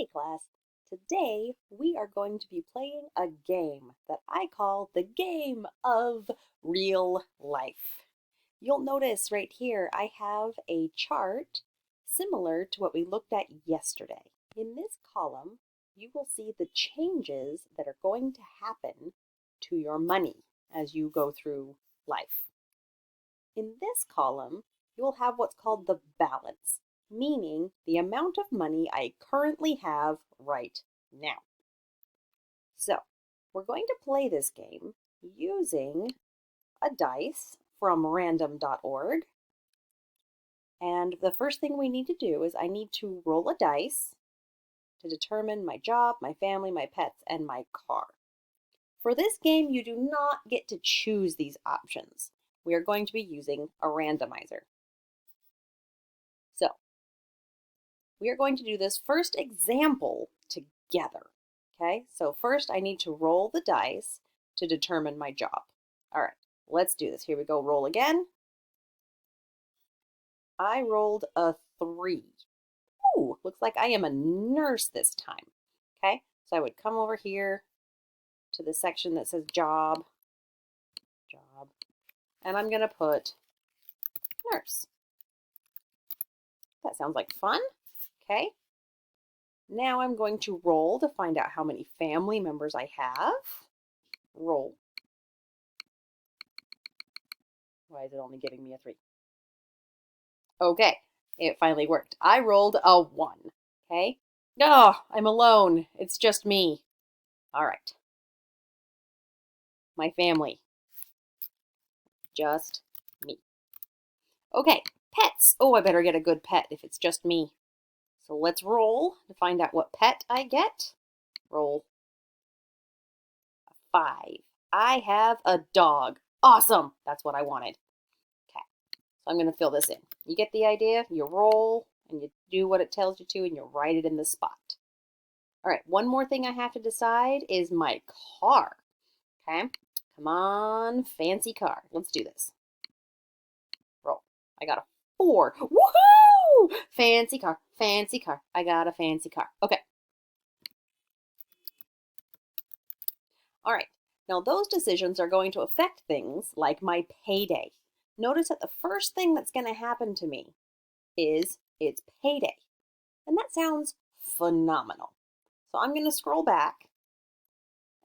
Hey class, today we are going to be playing a game that I call the game of real life. You'll notice right here I have a chart similar to what we looked at yesterday. In this column, you will see the changes that are going to happen to your money as you go through life. In this column, you'll have what's called the balance, meaning the amount of money I currently have right now. So, we're going to play this game using a dice from random.org. And the first thing we need to do is I need to roll a dice to determine my job, my family, my pets, and my car. For this game, you do not get to choose these options. We are going to be using a randomizer. So, we are going to do this first example together. Okay, so first I need to roll the dice to determine my job. All right, let's do this. Here we go, roll again. I rolled a 3. Ooh, looks like I am a nurse this time. Okay, so I would come over here to the section that says job, and I'm gonna put nurse. That sounds like fun. Okay, now I'm going to roll to find out how many family members I have. Roll. Why is it only giving me a 3? Okay, it finally worked. I rolled a 1. Okay. Oh, I'm alone. It's just me. All right. My family. Just me. Okay, pets. Oh, I better get a good pet if it's just me. So let's roll to find out what pet I get. Roll. A 5. I have a dog. Awesome. That's what I wanted. Okay, so I'm going to fill this in. You get the idea? You roll and you do what it tells you to and you write it in the spot. All right, one more thing I have to decide is my car. Okay, come on, fancy car. Let's do this. Roll. I got a 4. Woohoo! Fancy car, fancy car. I got a fancy car. Okay. All right, now those decisions are going to affect things like my payday. Notice that the first thing that's going to happen to me is it's payday. And that sounds phenomenal. So I'm going to scroll back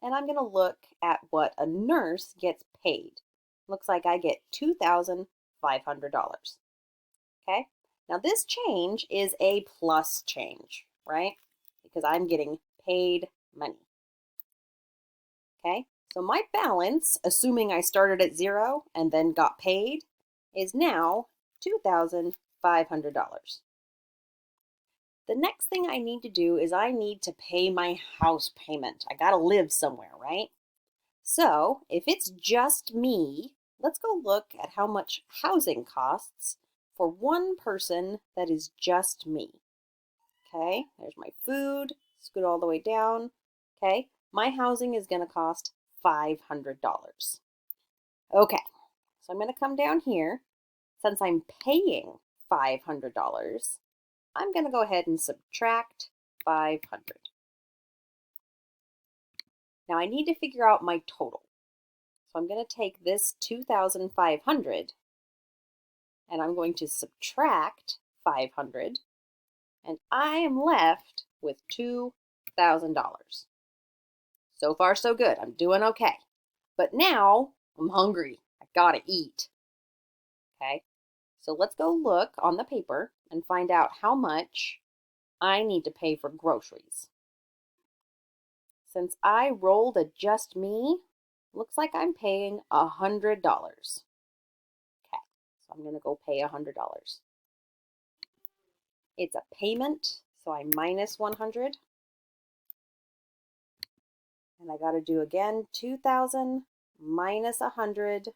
and I'm going to look at what a nurse gets paid. Looks like I get $2,500. Okay, now this change is a plus change, right? Because I'm getting paid money. Okay, so my balance, assuming I started at 0 and then got paid, is now $2,500. The next thing I need to do is I need to pay my house payment. I gotta live somewhere, right? So if it's just me, let's go look at how much housing costs for one person that is just me. Okay, there's my food, scoot all the way down. Okay, my housing is gonna cost $500. Okay, so I'm gonna come down here. Since I'm paying $500, I'm going to go ahead and subtract 500. Now I need to figure out my total. So I'm going to take this 2,500 and I'm going to subtract 500 and I am left with $2,000. So far so good. I'm doing okay. But now I'm hungry. I gotta eat. Okay, so let's go look on the paper and find out how much I need to pay for groceries. Since I rolled a just me, looks like I'm paying $100. Okay, so I'm gonna go pay $100. It's a payment, so I minus 100. And I gotta do again, 2,000 minus 100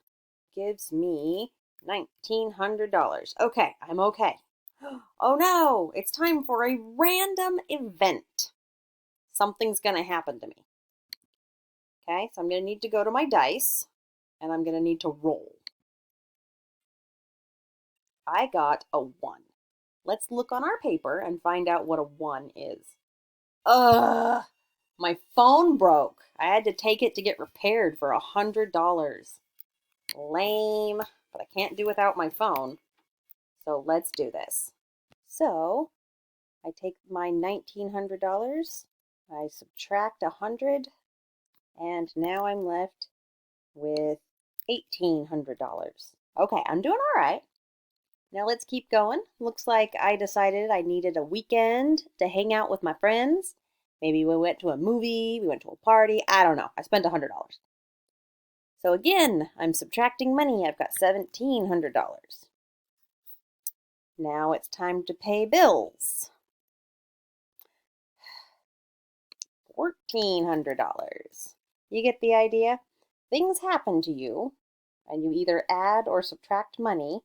gives me $1,900. Okay, I'm okay. Oh no, it's time for a random event. Something's gonna happen to me. Okay, so I'm gonna need to go to my dice and I'm gonna need to roll. I got a 1. Let's look on our paper and find out what a 1 is. Ugh, my phone broke. I had to take it to get repaired for $100. Lame, but I can't do without my phone. So let's do this. So I take my $1,900, I subtract 100, and now I'm left with $1,800. Okay, I'm doing all right. Now let's keep going. Looks like I decided I needed a weekend to hang out with my friends. Maybe we went to a movie, we went to a party. I don't know. I spent $100. So again, I'm subtracting money. I've got $1,700. Now it's time to pay bills. $1,400. You get the idea? Things happen to you, and you either add or subtract money,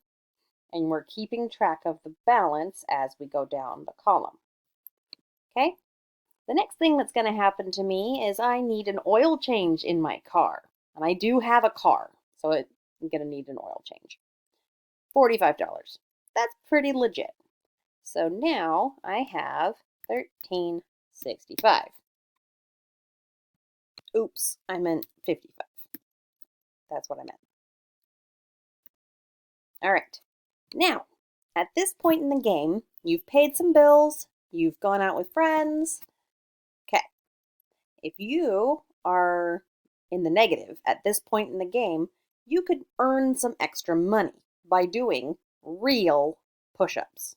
and we're keeping track of the balance as we go down the column. Okay? The next thing that's going to happen to me is I need an oil change in my car. And I do have a car, so I'm going to need an oil change. $45. That's pretty legit. So now I have $1,365. Oops, I meant 55. That's what I meant. All right. Now, at this point in the game, you've paid some bills, you've gone out with friends. Okay. If you are in the negative at this point in the game, you could earn some extra money by doing real push-ups.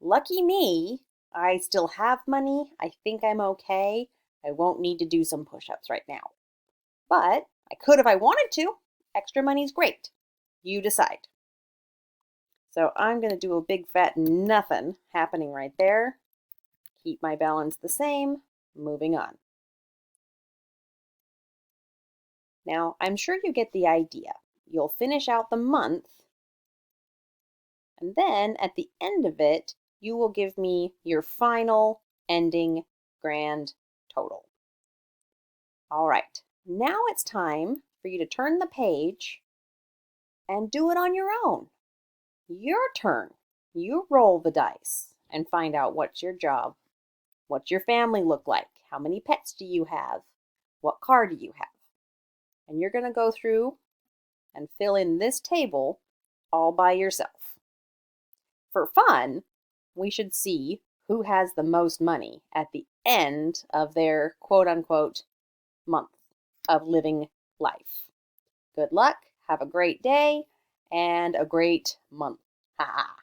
Lucky me, I still have money. I think I'm okay. I won't need to do some push-ups right now. But I could if I wanted to. Extra money's great. You decide. So I'm going to do a big fat nothing happening right there. Keep my balance the same. Moving on. Now, I'm sure you get the idea. You'll finish out the month, and then at the end of it, you will give me your final ending grand total. All right, now it's time for you to turn the page and do it on your own. Your turn. You roll the dice and find out what's your job, what's your family look like, how many pets do you have, what car do you have. And you're going to go through and fill in this table all by yourself. For fun, we should see who has the most money at the end of their quote-unquote month of living life. Good luck, have a great day, and a great month. Ha ha.